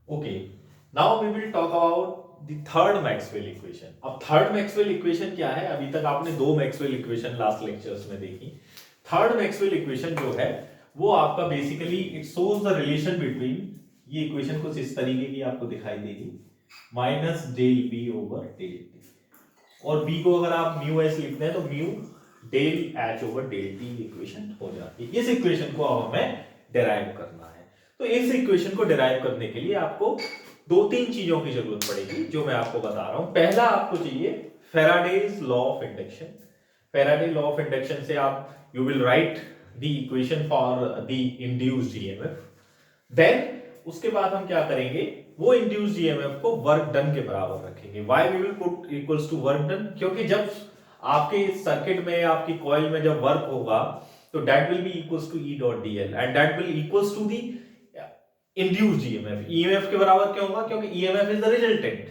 Okay, now we will talk about the third Maxwell equation. अब third Maxwell equation क्या है? अभी तक आपने दो मैक्सवेल इक्वेशन लास्ट लेक्चर्स में देखी। थर्ड मैक्सवेल इक्वेशन जो है वो आपका basically it shows the relation between, ये इक्वेशन कुछ इस तरीके की आपको दिखाई देगी, minus del B over del T, और बी को अगर आप म्यू एस लिखते हैं तो mu del H over del T equation हो जाती है। इस इक्वेशन को अब हमें डिराइव करना है। तो इस इक्वेशन को डिराइव करने के लिए आपको दो तीन चीजों की जरूरत पड़ेगी जो मैं आपको बता रहा हूं। पहला आपको चाहिए Faraday's law of induction. Faraday law of induction से आप you will write the equation for the induced EMF. Then उसके बाद हम क्या करेंगे, वो इंड्यूस्ड ईएमएफ को वर्क डन के बराबर रखेंगे। Why we will put equals to work done? क्योंकि जब आपके सर्किट में, आपकी कॉइल में जब वर्क होगा तो that will be equals to E dot DL and that will equals to the induced EMF. EMF के बराबर क्यों होगा? क्योंकि ईएमएफ इज द रिजल्टेंट।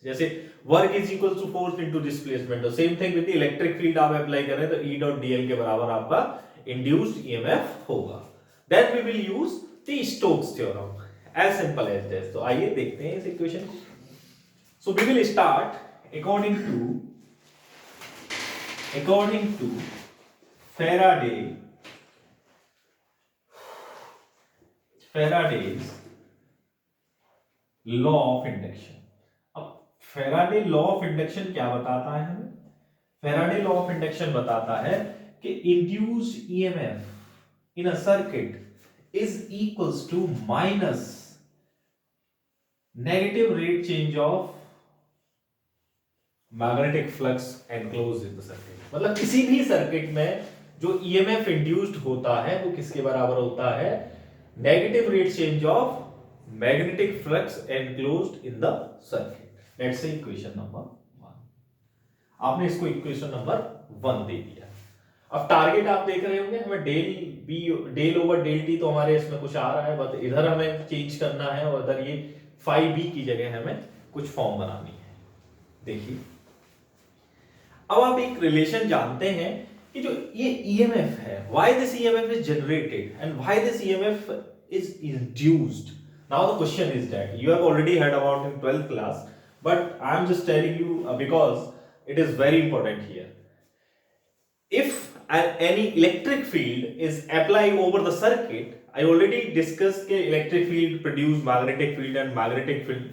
जैसे work is equal to force into displacement, same thing with the electric field आप apply करें तो E dot DL के बराबर आपका इंड्यूस्ड ईएमएफ होगा। Then we will use the Stokes theorem, as simple as this. तो आइए देखते हैं इस इक्वेशन को। So we will start according to Faraday's law of induction. अब फैराडे लॉ ऑफ इंडक्शन क्या बताता है हमें? फैराडे लॉ ऑफ इंडक्शन बताता है कि induced EMF in a circuit is equals to minus negative rate change of magnetic flux enclosed in the circuit. मतलब किसी भी सर्किट में जो ईएमएफ इंड्यूस्ड होता है वो किसके बराबर होता है? Negative rate change of magnetic flux enclosed in the circuit. Let's say equation number 1। आपने इसको इक्वेशन नंबर 1 दे दिया। अब टारगेट आप देख रहे होंगे, हमें del B del over del T तो हमारे इसमें कुछ आ रहा है, बट इधर हमें चेंज करना है और इधर ये फाइव बी की जगह हमें कुछ फॉर्म बनानी है। देखिए, अब आप एक रिलेशन जानते हैं कि जो ये ईएमएफ है, why this EMF is generated and why this EMF is induced. Now the question is that you have already heard about in 12th class, but I am just telling you because it is very important here. If any electric field is applied over the circuit, I already discussed कि electric field produce magnetic field and magnetic field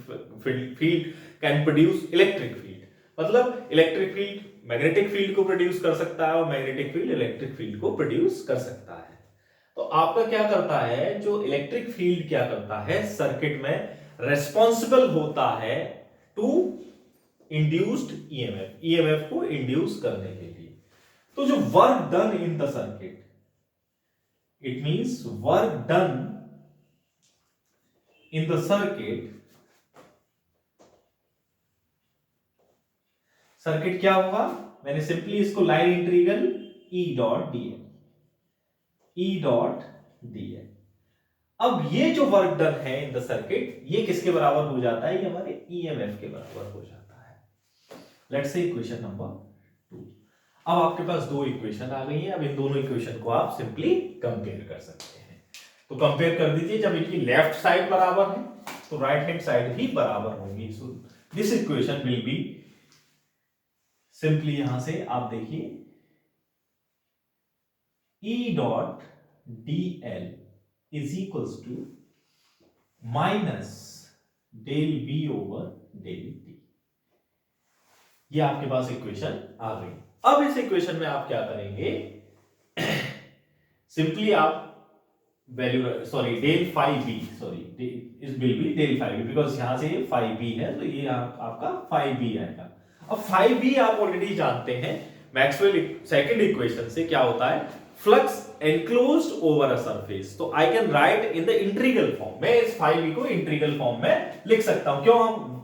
can produce electric field. मतलब electric field magnetic field को produce कर सकता है और magnetic field electric field को produce कर सकता है। तो आपका क्या करता है, जो इलेक्ट्रिक फील्ड क्या करता है सर्किट में, रेस्पॉन्सिबल होता है टू इंड्यूस्ड ईएमएफ, ईएमएफ को इंड्यूस करने के लिए। तो जो work done in the circuit, it means work done in the circuit क्या होगा? मैंने सिंपली इसको लाइन इंटीग्रल ई डॉट डीएल। अब ये जो वर्क डन है इन द सर्किट, ये किसके बराबर हो जाता है? ये हमारे ईएमएफ के बराबर हो जाता है। Let's say equation number 2। अब आपके पास दो इक्वेशन आ गई है। अब इन दोनों इक्वेशन को आप सिंपली कंपेयर कर सकते हैं। तो कंपेयर कर दीजिए। जब इनकी लेफ्ट साइड बराबर है तो राइट हैंड साइड भी बराबर होंगी। So this equation will be simply, यहां से आप देखिए, E dot D L is equals to minus del B over del T. ये आपके पास इक्वेशन आ गई। अब इस इक्वेशन में आप क्या करेंगे, सिंपली आप value, sorry del five B, sorry is will be del five B, because यहां से ये फाइव बी है तो ये आपका फाइव बी आएगा। अब फाइव बी आप ऑलरेडी जानते हैं मैक्सवेल सेकंड इक्वेशन से, क्या होता है? Flux enclosed over a surface. तो I can write in the integral form. मैं इस फाइव बी को इंटीग्रल फॉर्म में लिख सकता हूं। क्यों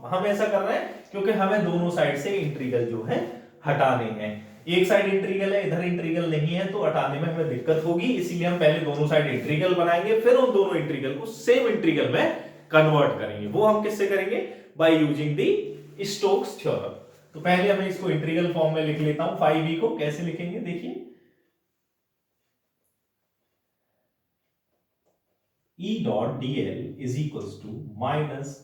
हम ऐसा कर रहे हैं? क्योंकि हमें दोनों साइड से इंटीग्रल जो है हटाने हैं। एक साइड इंटीग्रल है, इधर इंटीग्रल नहीं है, तो हटाने में हमें दिक्कत होगी, इसीलिए हम पहले दोनों साइड इंटीग्रल बनाएंगे, फिर उन दोनों इंटीग्रल को सेम इंटीग्रल में कन्वर्ट करेंगे। वो हम किससे करेंगे? Bye using the Stokes theorem. तो पहले मैं इसको इंटीग्रल फॉर्म में लिख लेता हूं। 5b को कैसे लिखेंगे, देखिए, E dot D L is equals to minus,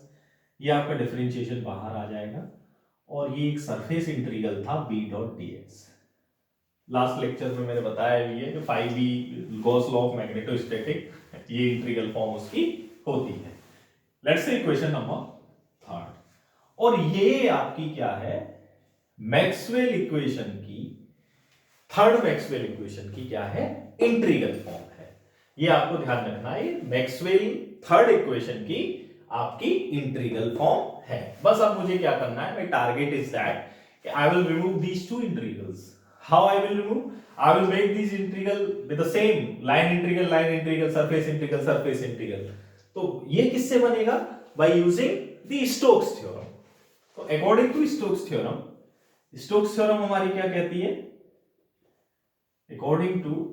ये आपका डिफरेंशिएशन बाहर आ जाएगा, और ये एक सरफेस इंटीग्रल था B dot D X. Last lecture में मैंने बताया भी है कि phi B Gauss law of magnetostatic, ये इंटीग्रल फॉर्म उसकी होती है। Let's say equation number third, और ये आपकी क्या है, मैक्सवेल इक्वेशन की, थर्ड मैक्सवेल इक्वेशन की क्या है, इंटीग्रल फॉर्म है। ये आपको ध्यान रखना है, मैक्सवेल थर्ड इक्वेशन की आपकी इंटीग्रल फॉर्म है। बस अब मुझे क्या करना है, my target is that I will remove these two integrals. How I will remove, I will make this integral with the same line integral, surface integral, surface integral. तो ये किससे बनेगा, by using the Stokes theorem. तो according to Stokes theorem, Stokes theorem हमारी क्या कहती है, according to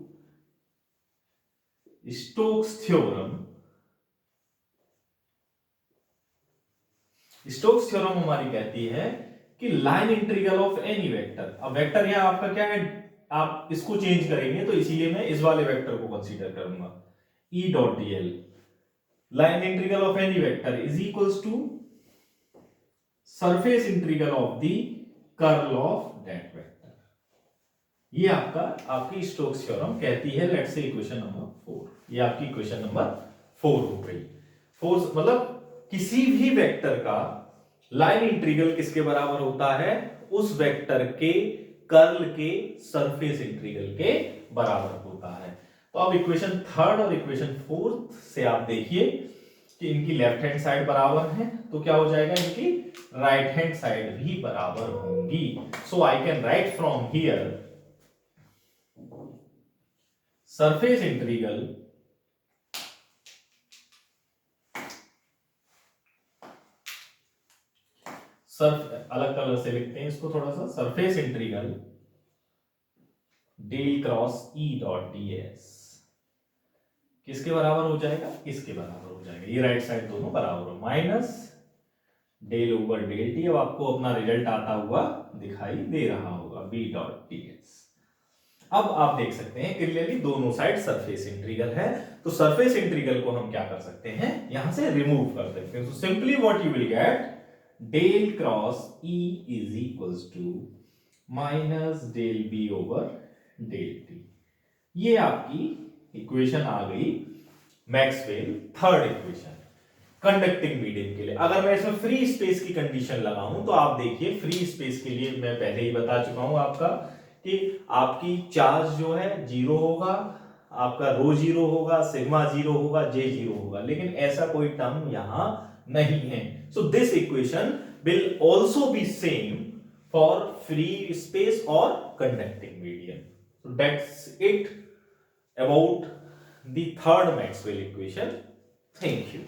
Stokes theorem, Stokes theorem हमारी कहती है कि line integral of any vector, अब वेक्टर यहां आपका क्या है, आप इसको चेंज करेंगे तो इसीलिए मैं इस वाले वेक्टर को कंसीडर करूंगा, E dot D L, line integral of any vector is equals to surface integral of the curl of that vector. ये आपका आपकी स्टोक्स थ्योरम कहती है। लेट्स से इक्वेशन नंबर 4, ये आपकी इक्वेशन नंबर 4 हो गई। फोर्स मतलब किसी भी वेक्टर का लाइन इंटीग्रल किसके बराबर होता है, उस वेक्टर के कर्ल के सरफेस इंटीग्रल के बराबर होता है। तो अब इक्वेशन थर्ड और इक्वेशन फोर्थ से आप देखिए कि इनकी लेफ्ट हैंड साइड बराबर है, तो क्या हो जाएगा, इनकी राइट हैंड साइड भी बराबर होंगी। So I can write from here surface integral अलग कलर से लिखते हैं इसको थोड़ा सा, surface integral del cross E dot D S किसके बराबर हो जाएगा, इसके बराबर हो जाएगा, ये राइट साइड दोनों बराबर हो, minus del over del T. अब आपको अपना रिजल्ट आता हुआ दिखाई दे रहा होगा, बी डॉट डी एस। अब आप देख सकते हैं क्लियरली दोनों साइड सरफेस इंटीग्रल है, तो सरफेस इंटीग्रल को हम क्या कर सकते हैं, यहां से रिमूव कर सकते हैं। So simply what you will get, del cross E is equals to minus del B over del T. ये आपकी इक्वेशन आ गई Maxwell third equation conducting medium के लिए। अगर मैं इसमें फ्री स्पेस की कंडीशन लगाऊं तो आप देखिए, फ्री स्पेस के लिए मैं पहले ही बता चुका हूं आपका कि आपकी चार्ज जो है जीरो होगा, आपका रो जीरो होगा, सिग्मा जीरो होगा, जे जीरो होगा, लेकिन ऐसा कोई टर्म यहां नहीं है। So this equation will also be same for free space और conducting medium. So that's it about the third Maxwell equation. Thank you.